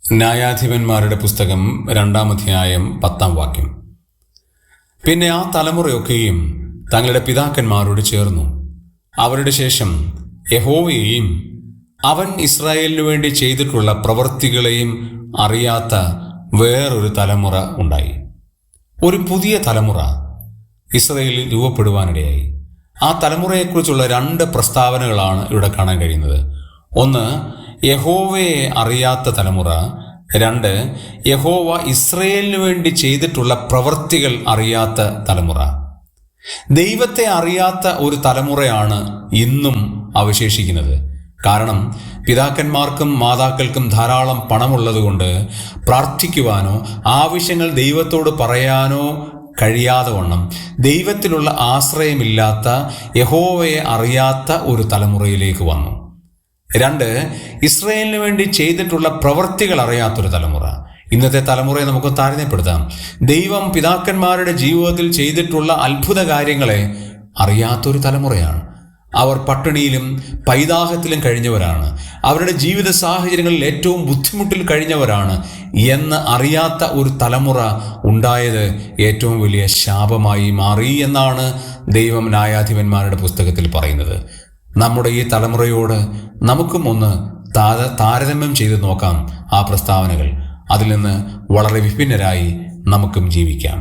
ന്യായാധിപന്മാരുടെ പുസ്തകം 2-ാം അധ്യായം 10-ാം വാക്യം. പിന്നെ ആ തലമുറയൊക്കെയും തങ്ങളുടെ പിതാക്കന്മാരോട് ചേർന്നു. അവരുടെ ശേഷം യഹോവയെയും അവൻ ഇസ്രായേലിനു വേണ്ടി ചെയ്തിട്ടുള്ള പ്രവൃത്തികളെയും അറിയാത്ത വേറൊരു തലമുറ ഉണ്ടായി. ഒരു പുതിയ തലമുറ ഇസ്രായേലിൽ രൂപപ്പെടുവാനിടയായി. ആ തലമുറയെക്കുറിച്ചുള്ള 2 പ്രസ്താവനകളാണ് ഇവിടെ കാണാൻ കഴിയുന്നത്. ഒന്ന്, യഹോവയെ അറിയാത്ത തലമുറ. 2, യഹോവ ഇസ്രായേലിനു വേണ്ടി ചെയ്തിട്ടുള്ള പ്രവൃത്തികൾ അറിയാത്ത തലമുറ. ദൈവത്തെ അറിയാത്ത ഒരു തലമുറയാണ് ഇന്നും അവശേഷിക്കുന്നത്. കാരണം പിതാക്കന്മാർക്കും മാതാക്കൾക്കും ധാരാളം പണമുള്ളതുകൊണ്ട് പ്രാർത്ഥിക്കുവാനോ ആവശ്യങ്ങൾ ദൈവത്തോട് പറയാനോ കഴിയാതെ വണ്ണം ദൈവത്തിലുള്ള ആശ്രയമില്ലാത്ത, യഹോവയെ അറിയാത്ത ഒരു തലമുറയിലേക്ക് വന്നു. 2, ഇസ്രായേലിന് വേണ്ടി ചെയ്തിട്ടുള്ള പ്രവൃത്തികൾ അറിയാത്തൊരു തലമുറ. ഇന്നത്തെ തലമുറയെ നമുക്ക് താരതമ്യപ്പെടുത്താം. ദൈവം പിതാക്കന്മാരുടെ ജീവിതത്തിൽ ചെയ്തിട്ടുള്ള അത്ഭുത കാര്യങ്ങളെ അറിയാത്തൊരു തലമുറയാണ്. അവർ പട്ടിണിയിലും പൈതാഹത്തിലും കഴിഞ്ഞവരാണ്. അവരുടെ ജീവിത സാഹചര്യങ്ങളിൽ ഏറ്റവും ബുദ്ധിമുട്ടിൽ കഴിഞ്ഞവരാണ് എന്ന് അറിയാത്ത ഒരു തലമുറ ഉണ്ടായത് ഏറ്റവും വലിയ ശാപമായി മാറി എന്നാണ് ദൈവം ന്യായാധിപന്മാരുടെ പുസ്തകത്തിൽ പറയുന്നത്. നമ്മുടെ ഈ തലമുറയോട് നമുക്കും ഒന്ന് താരതമ്യം ചെയ്ത് നോക്കാം ആ പ്രസ്താവനകൾ. അതിൽ നിന്ന് വളരെ വിഭിന്നരായി നമുക്കും ജീവിക്കാം.